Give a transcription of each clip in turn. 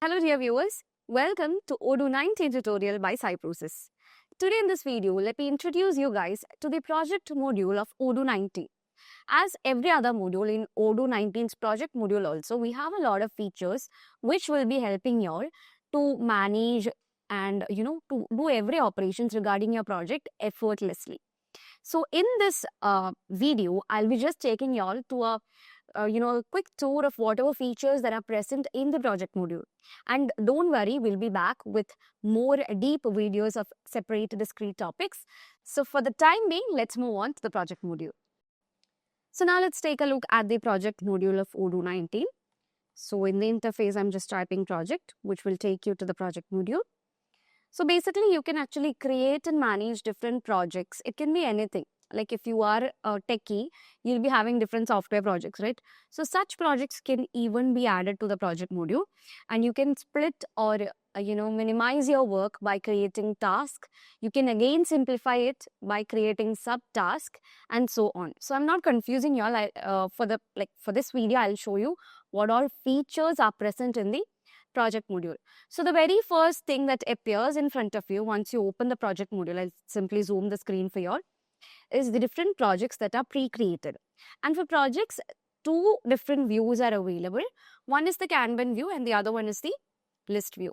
Hello dear viewers, welcome to Odoo 19 tutorial by Cybrosys. Today in this video, let me introduce you guys to the project module of Odoo 19. As every other module in Odoo 19's project module also, we have a lot of features which will be helping you all to manage and to do every operations regarding your project effortlessly. So in this video, I'll be just taking you all to a quick tour of whatever features that are present in the project module. And don't worry, we'll be back with more deep videos of separate discrete topics. So for the time being, let's move on to the project module. So now let's take a look at the project module of Odoo 19. So in the interface, I'm just typing project, which will take you to the project module. So basically, you can actually create and manage different projects. It can be anything. Like if you are a techie, you'll be having different software projects, right? So such projects can even be added to the project module, and you can split or minimize your work by creating tasks. You can again simplify it by creating subtasks and so on. So I'm not confusing you all. For this video, I'll show you what all features are present in the project module. So the very first thing that appears in front of you once you open the project module, I'll simply zoom the screen for you all, is the different projects that are pre-created. And for projects, two different views are available. One is the Kanban view and the other one is the list view.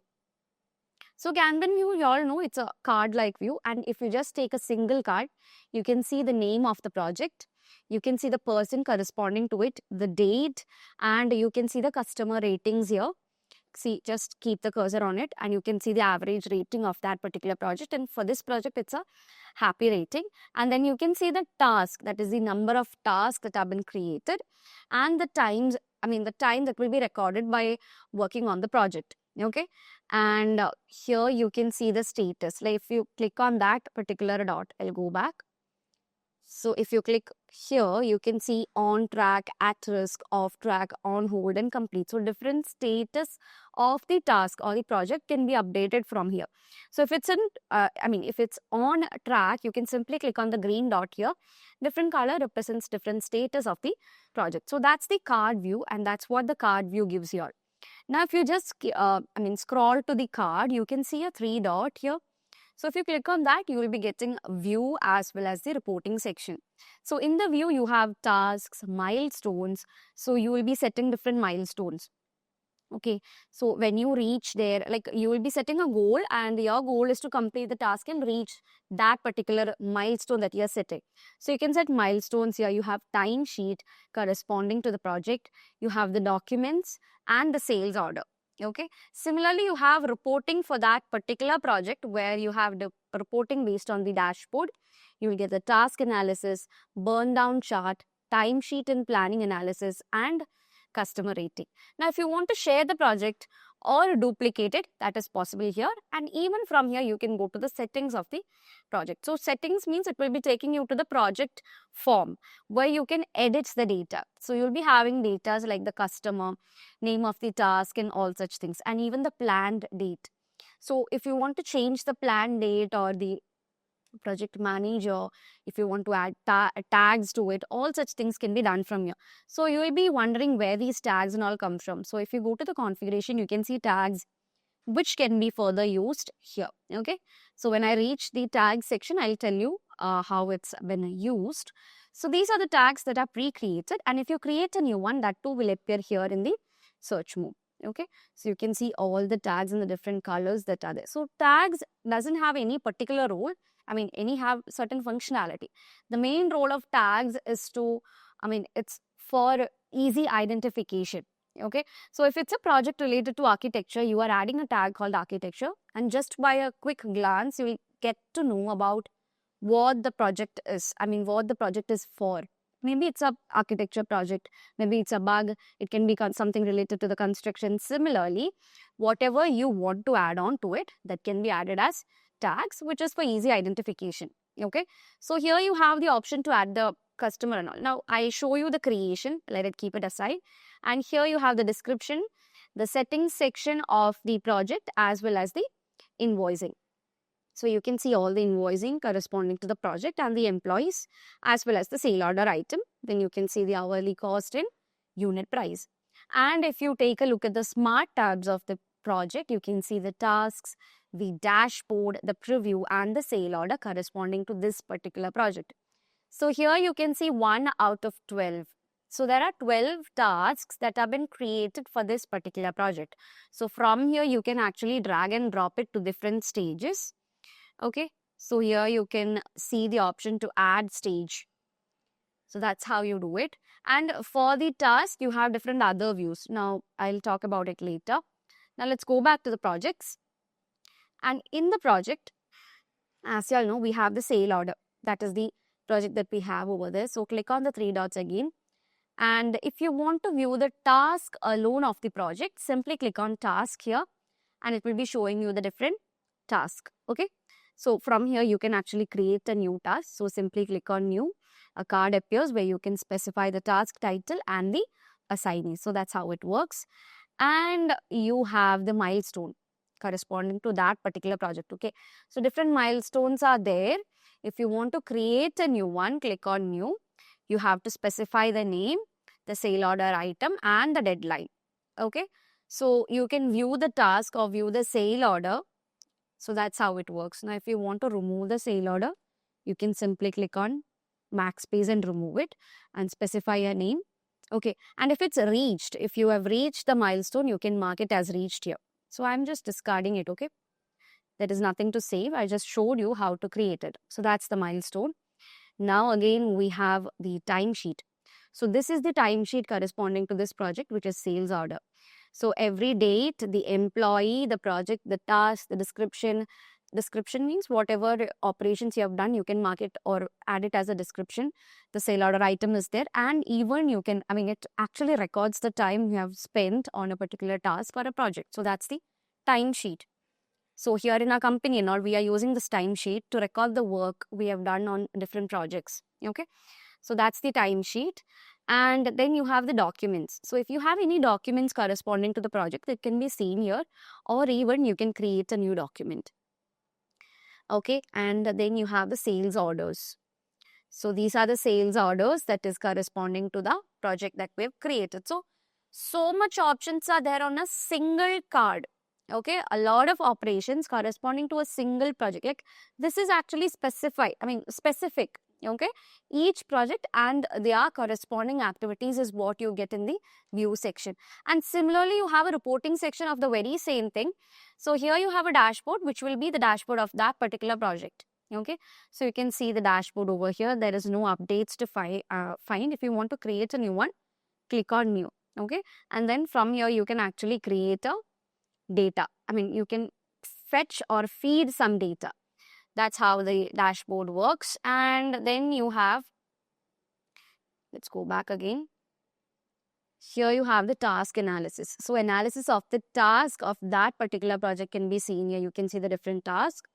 So Kanban view, you all know it's a card-like view, and if you just take a single card, you can see the name of the project, you can see the person corresponding to it, the date, and you can see the customer ratings here. See, just keep the cursor on it and you can see the average rating of that particular project, and for this project it's a happy rating. And then you can see the task, that is the number of tasks that have been created, and the time that will be recorded by working on the project. Okay, and here you can see the status. Like if you click on that particular dot, I'll go back. So if you click here, you can see on track, at risk, off track, on hold, and complete. So different status of the task or the project can be updated from here. So if it's if it's on track, you can simply click on the green dot here. Different color represents different status of the project. So that's the card view, and that's what the card view gives you all. Now if you just scroll to the card, you can see a 3 dot here. So if you click on that, you will be getting a view as well as the reporting section. So in the view, you have tasks, milestones. So you will be setting different milestones. Okay, so when you reach there, like you will be setting a goal, and your goal is to complete the task and reach that particular milestone that you are setting. So you can set milestones here. You have time sheet corresponding to the project. You have the documents and the sales order. Okay, similarly, you have reporting for that particular project, where you have the reporting based on the dashboard. You will get the task analysis, burn down chart, timesheet and planning analysis, and customer rating. Now, if you want to share the project or duplicate it, that is possible here. And even from here, you can go to the settings of the project. So settings means it will be taking you to the project form where you can edit the data. So you'll be having data like the customer, name of the task, and all such things, and even the planned date. So if you want to change the planned date or the project manager, if you want to add tags to it, all such things can be done from here. So you will be wondering where these tags and all come from. So if you go to the configuration, you can see tags which can be further used here. Okay, so when I reach the tag section, I'll tell you how it's been used. So these are the tags that are pre-created, and if you create a new one, that too will appear here in the search mode. Okay, so you can see all the tags in the different colors that are there. So tags doesn't have any particular role. Any have certain functionality. The main role of tags is to, it's for easy identification. Okay, so if it's a project related to architecture, you are adding a tag called architecture, and just by a quick glance, you will get to know about what the project is. What the project is for. Maybe it's a architecture project, maybe it's a bug, it can be something related to the construction. Similarly, whatever you want to add on to it, that can be added as tags, which is for easy identification. Okay, so here you have the option to add the customer and all. Now I show you the creation, let it keep it aside, and here you have the description, the settings section of the project, as well as the invoicing. So you can see all the invoicing corresponding to the project and the employees, as well as the sale order item. Then you can see the hourly cost in unit price. And if you take a look at the smart tabs of the project, you can see the tasks, the dashboard, the preview, and the sale order corresponding to this particular project. So here you can see 1 out of 12. So there are 12 tasks that have been created for this particular project. So from here you can actually drag and drop it to different stages. Okay. So here you can see the option to add stage. So that's how you do it. And for the task, you have different other views. Now I'll talk about it later. Now let's go back to the projects. And in the project, as you all know, we have the sale order. That is the project that we have over there. So click on the 3 dots again. And if you want to view the task alone of the project, simply click on task here and it will be showing you the different task. Okay. So from here, you can actually create a new task. So simply click on new. A card appears where you can specify the task title and the assignee. So that's how it works. And you have the milestone corresponding to that particular project. Okay. So different milestones are there. If you want to create a new one, click on new. You have to specify the name, the sale order item, and the deadline. Okay. So you can view the task or view the sale order. So that's how it works. Now, if you want to remove the sale order, you can simply click on backspace and remove it and specify a name. Okay. And if it's reached, if you have reached the milestone, you can mark it as reached here. So I'm just discarding it. Okay. There is nothing to save. I just showed you how to create it. So that's the milestone. Now again, we have the timesheet. So this is the timesheet corresponding to this project, which is sales order. So every date, the employee, the project, the task, the description. Description means whatever operations you have done, you can mark it or add it as a description. The sale order item is there, and even you can, it actually records the time you have spent on a particular task or a project. So that's the timesheet. So here in our company, we are using this timesheet to record the work we have done on different projects. Okay. So that's the timesheet. And then you have the documents. So if you have any documents corresponding to the project, it can be seen here, or even you can create a new document. Okay. And then you have the sales orders. So these are the sales orders that is corresponding to the project that we have created. So much options are there on a single card. Okay, a lot of operations corresponding to a single project. Like this is actually specific. Okay, each project and their corresponding activities is what you get in the view section. And similarly, you have a reporting section of the very same thing. So here you have a dashboard, which will be the dashboard of that particular project. Okay, so you can see the dashboard over here. There is no updates to find. If you want to create a new one, click on new. Okay, and then from here you can actually create a data. You can fetch or feed some data. That's how the dashboard works. And then you have, let's go back again. Here you have the task analysis. So analysis of the task of that particular project can be seen here. You can see the different tasks.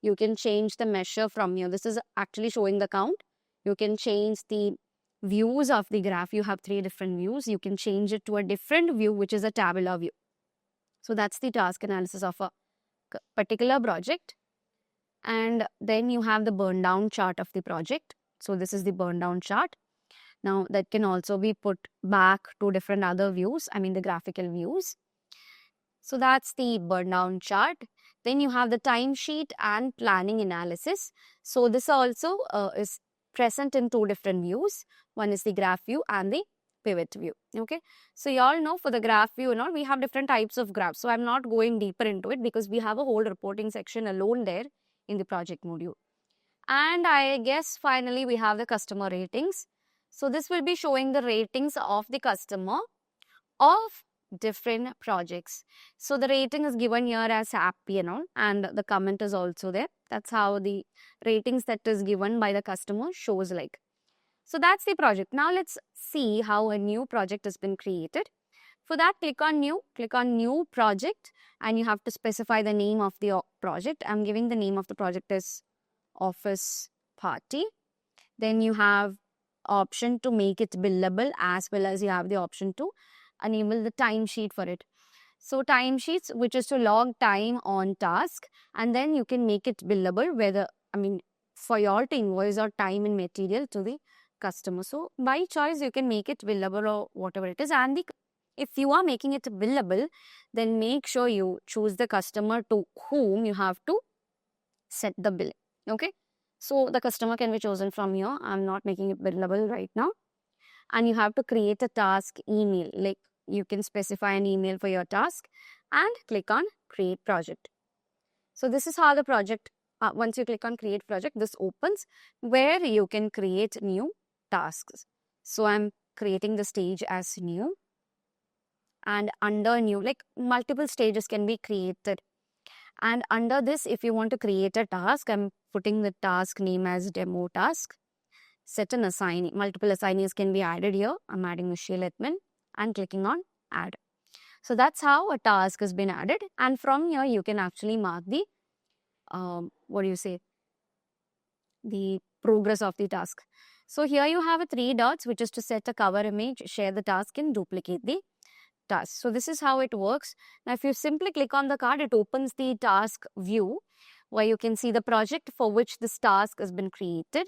You can change the measure from here. This is actually showing the count. You can change the views of the graph. You have 3 different views. You can change it to a different view, which is a tabular view. So that's the task analysis of a particular project. And then you have the burn down chart of the project. So this is the burn down chart. Now that can also be put back to different other views. The graphical views. So that's the burn down chart. Then you have the timesheet and planning analysis. So this also is present in 2 different views. One is the graph view and the pivot view. Okay. So you all know for the graph view, we have different types of graphs. So I'm not going deeper into it because we have a whole reporting section alone there in the project module. And I guess finally we have the customer ratings. So this will be showing the ratings of the customer of different projects. So the rating is given here as happy and the comment is also there. That's how the ratings that is given by the customer shows like. So that's the project. Now let's see how a new project has been created. For that, click on new project, and you have to specify the name of the project. I'm giving the name of the project as office party. Then you have option to make it billable, as well as you have the option to enable the timesheet for it. So timesheets, which is to log time on task, and then you can make it billable, whether, for you all to invoice or time and material to the customer. So by choice, you can make it billable or whatever it is. And the If you are making it billable, then make sure you choose the customer to whom you have to set the bill. Okay. So the customer can be chosen from here. I'm not making it billable right now. And you have to create a task email. Like you can specify an email for your task and click on create project. So this is how the project, once you click on create project, this opens where you can create new tasks. So I'm creating the stage as new, and under new, like multiple stages can be created. And under this, if you want to create a task, I'm putting the task name as demo task. Set an assignee. Multiple assignees can be added here. I'm adding Michelle admin and clicking on add. So that's how a task has been added. And from here, you can actually mark the, the progress of the task. So here you have a 3 dots, which is to set a cover image, share the task, and duplicate the task. So this is how it works. Now, if you simply click on the card, it opens the task view where you can see the project for which this task has been created.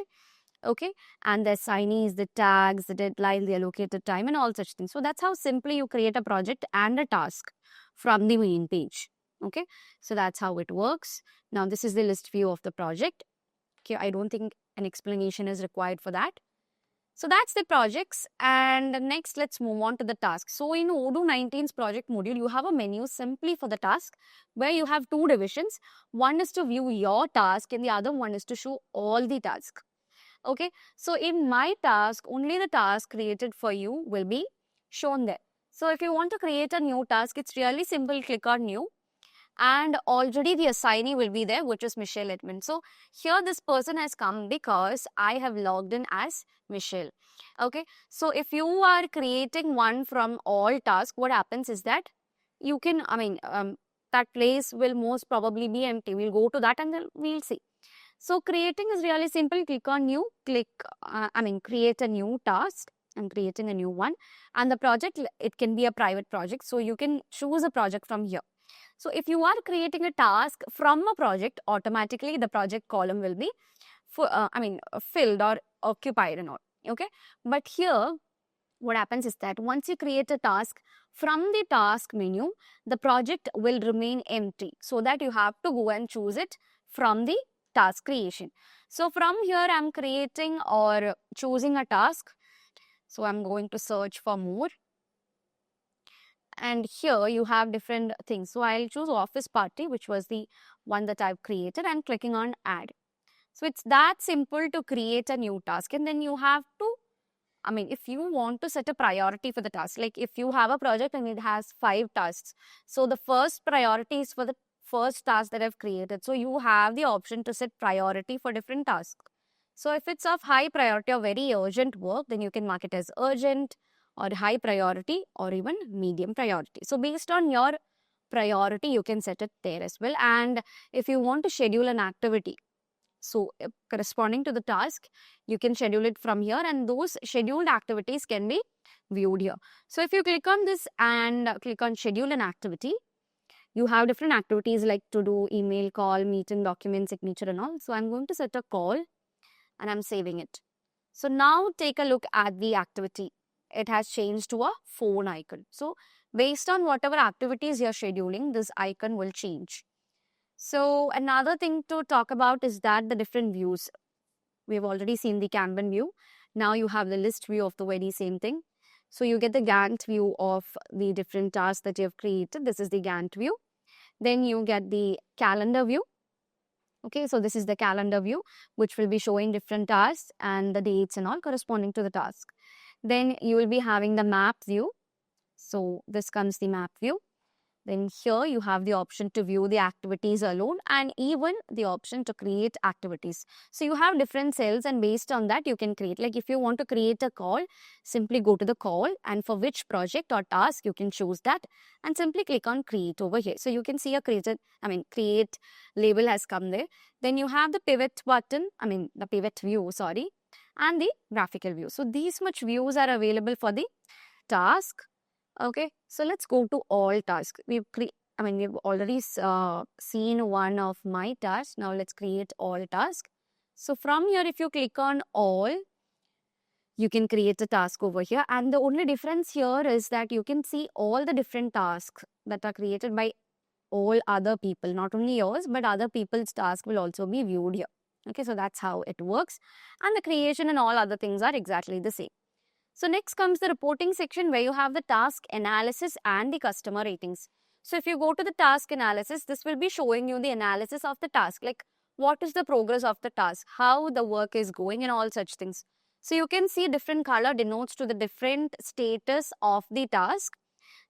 Okay, and the assignees, the tags, the deadline, the allocated time, and all such things. So that's how simply you create a project and a task from the main page. Okay, so that's how it works. Now this is the list view of the project. Okay, I don't think an explanation is required for that. So that's the projects, and next let's move on to the task. So in Odoo 19's project module, you have a menu simply for the task where you have 2 divisions. One is to view your task and the other one is to show all the tasks. Okay, so in my task, only the task created for you will be shown there. So if you want to create a new task, it's really simple. Click on new, and already the assignee will be there, which is Michelle admin. So here this person has come because I have logged in as Michelle. Okay, so if you are creating one from all tasks, what happens is that you can, that place will most probably be empty. We'll go to that and then we'll see. So creating is really simple. Click on new, create a new task. I'm creating a new one, and the project, it can be a private project. So you can choose a project from here. So if you are creating a task from a project, automatically the project column will be filled or occupied and all. Okay. But here, what happens is that once you create a task from the task menu, the project will remain empty, so that you have to go and choose it from the task creation. So from here, I'm creating or choosing a task. So I'm going to search for more. And here you have different things. So I'll choose office party, which was the one that I've created, and clicking on add. So it's that simple to create a new task. And then you have to, if you want to set a priority for the task, like if you have a project and it has 5 tasks, so the first priority is for the first task that I've created. So you have the option to set priority for different tasks. So if it's of high priority or very urgent work, then you can mark it as urgent or high priority or even medium priority. So based on your priority, you can set it there as well. And if you want to schedule an activity, so corresponding to the task, you can schedule it from here, and those scheduled activities can be viewed here. So if you click on this and click on schedule an activity, you have different activities like to do, email, call, meeting, document, signature and all. So I'm going to set a call and I'm saving it. So now take a look at the activity. It has changed to a phone icon. So based on whatever activities you're scheduling, this icon will change. So another thing to talk about is that the different views. We've already seen the Kanban view. Now you have the list view of the very same thing. So you get the Gantt view of the different tasks that you have created. This is the Gantt view. Then you get the calendar view. Okay, so this is the calendar view, which will be showing different tasks and the dates and all corresponding to the task. Then you will be having the map view. So this comes the map view. Then here you have the option to view the activities alone and even the option to create activities. So you have different cells, and based on that you can create. Like if you want to create a call, simply go to the call, and for which project or task you can choose that and simply click on create over here. So you can see a create label has come there. Then you have the pivot button, the pivot view, sorry, and the graphical view. So these much views are available for the task. Okay, so let's go to all tasks. We've already seen one of my tasks. Now let's create all tasks. So from here, if you click on all, you can create a task over here. And the only difference here is that you can see all the different tasks that are created by all other people, not only yours, but other people's tasks will also be viewed here. Okay, so that's how it works. And the creation and all other things are exactly the same. So next comes the reporting section where you have the task analysis and the customer ratings. So if you go to the task analysis, this will be showing you the analysis of the task, like what is the progress of the task, how the work is going and all such things. So you can see different color denotes to the different status of the task.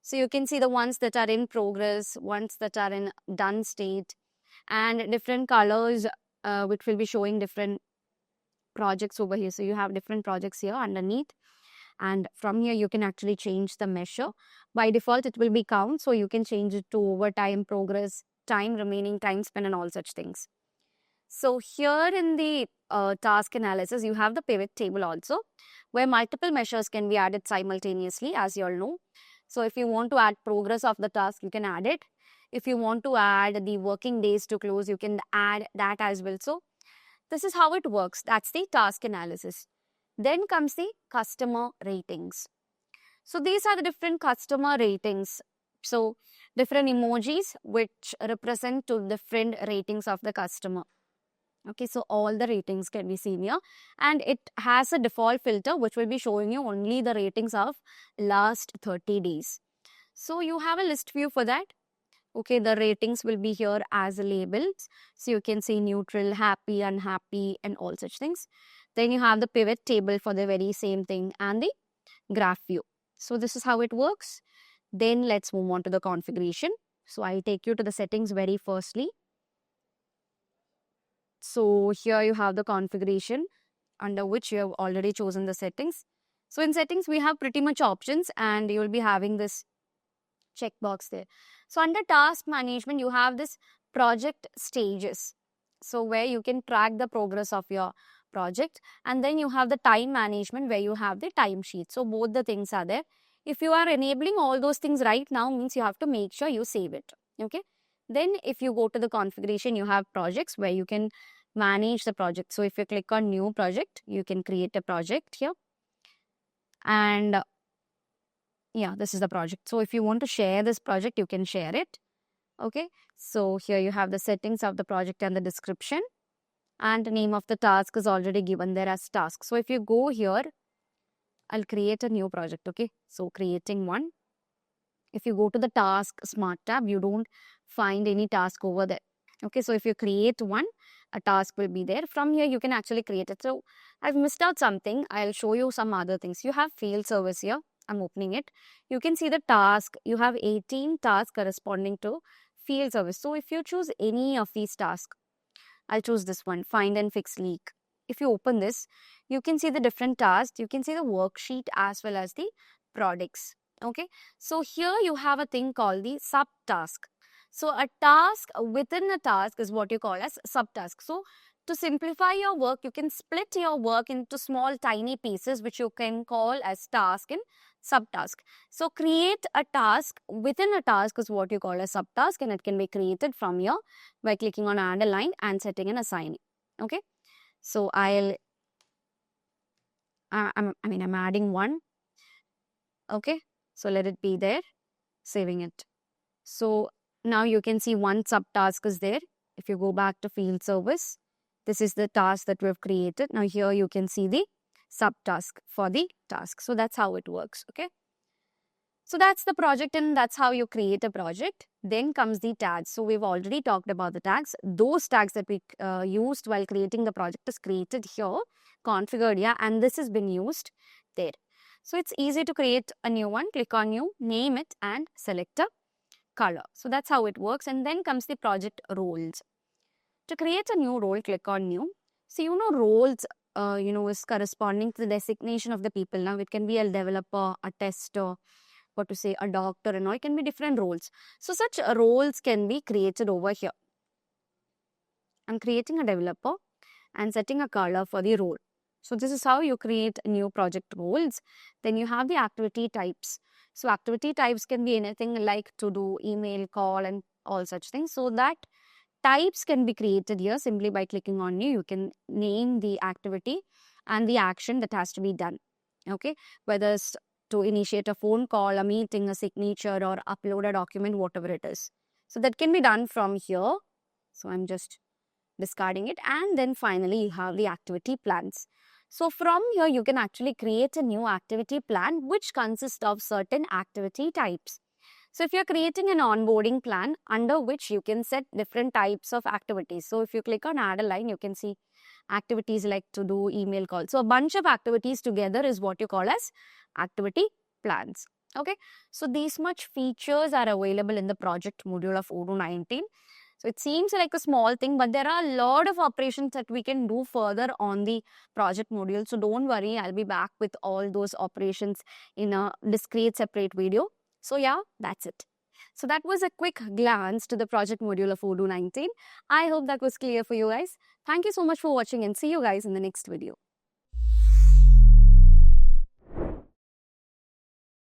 So you can see the ones that are in progress, ones that are in done state, and different colors which will be showing different projects over here. So you have different projects here underneath. And from here, you can actually change the measure. By default, it will be count. So you can change it to overtime, progress, time remaining, time spent, and all such things. So here in the task analysis, you have the pivot table also, where multiple measures can be added simultaneously, as you all know. So if you want to add progress of the task, you can add it. If you want to add the working days to close, you can add that as well. So this is how it works. That's the task analysis. Then comes the customer ratings. So these are the different customer ratings. So different emojis which represent to different ratings of the customer. Okay, so all the ratings can be seen here, and it has a default filter which will be showing you only the ratings of last 30 days. So you have a list view for that. Okay, the ratings will be here as labels. So you can see neutral, happy, unhappy, and all such things. Then you have the pivot table for the very same thing and the graph view. So this is how it works. Then let's move on to the configuration. So I'll take you to the settings very firstly. So here you have the configuration under which you have already chosen the settings. So in settings, we have pretty much options, and you will be having this checkbox there. So under task management, you have this project stages. So where you can track the progress of your project, and then you have the time management where you have the time sheet. So both the things are there. If you are enabling all those things right now, means you have to make sure you save it. Okay. Then if you go to the configuration, you have projects where you can manage the project. So if you click on new project, you can create a project here. And yeah, this is the project. So if you want to share this project, you can share it. Okay. So here you have the settings of the project and the description, and the name of the task is already given there as task. So if you go here, I'll create a new project. Okay. So creating one. If you go to the task smart tab, you don't find any task over there. Okay. So if you create one, a task will be there. From here, you can actually create it. So I've missed out something. I'll show you some other things. You have field service here. I'm opening it. You can see the task. You have 18 tasks corresponding to field service. So if you choose any of these tasks, I'll choose this one, find and fix leak. If you open this, you can see the different tasks. You can see the worksheet as well as the products. Okay. So here you have a thing called the subtask. So a task within a task is what you call as subtask. So to simplify your work, you can split your work into small tiny pieces which you can call as task and subtask. So create a task within a task is what you call a subtask, and it can be created from here by clicking on add a line and setting an assigning. Okay. So I'm adding one. Okay. So let it be there, saving it. So now you can see one subtask is there. If you go back to field service, this is the task that we've created. Now here you can see the subtask for the task. So that's how it works. Okay. So that's the project, and that's how you create a project. Then comes the tags. So we've already talked about the tags. Those tags that we used while creating the project is created here, configured here, and this has been used there. So it's easy to create a new one. Click on new, name it, and select a color. So that's how it works. And then comes the project roles. To create a new role, click on new. So roles is corresponding to the designation of the people. Now it can be a developer, a tester, a doctor, and all. It can be different roles. So such roles can be created over here. I'm creating a developer and setting a color for the role. So this is how you create new project roles. Then you have the activity types. So activity types can be anything like to do, email, call, and all such things. So that types can be created here simply by clicking on new. You can name the activity and the action that has to be done. Okay, whether it's to initiate a phone call, a meeting, a signature, or upload a document, whatever it is. So that can be done from here. So I'm just discarding it. And then finally, you have the activity plans. So from here, you can actually create a new activity plan which consists of certain activity types. So if you're creating an onboarding plan under which you can set different types of activities. So if you click on add a line, you can see activities like to do, email call. So a bunch of activities together is what you call as activity plans. Okay. So these much features are available in the project module of Odoo 19. So it seems like a small thing, but there are a lot of operations that we can do further on the project module. So don't worry, I'll be back with all those operations in a discrete separate video. So yeah, that's it. So that was a quick glance to the project module of Odoo 19. I hope that was clear for you guys. Thank you so much for watching and see you guys in the next video.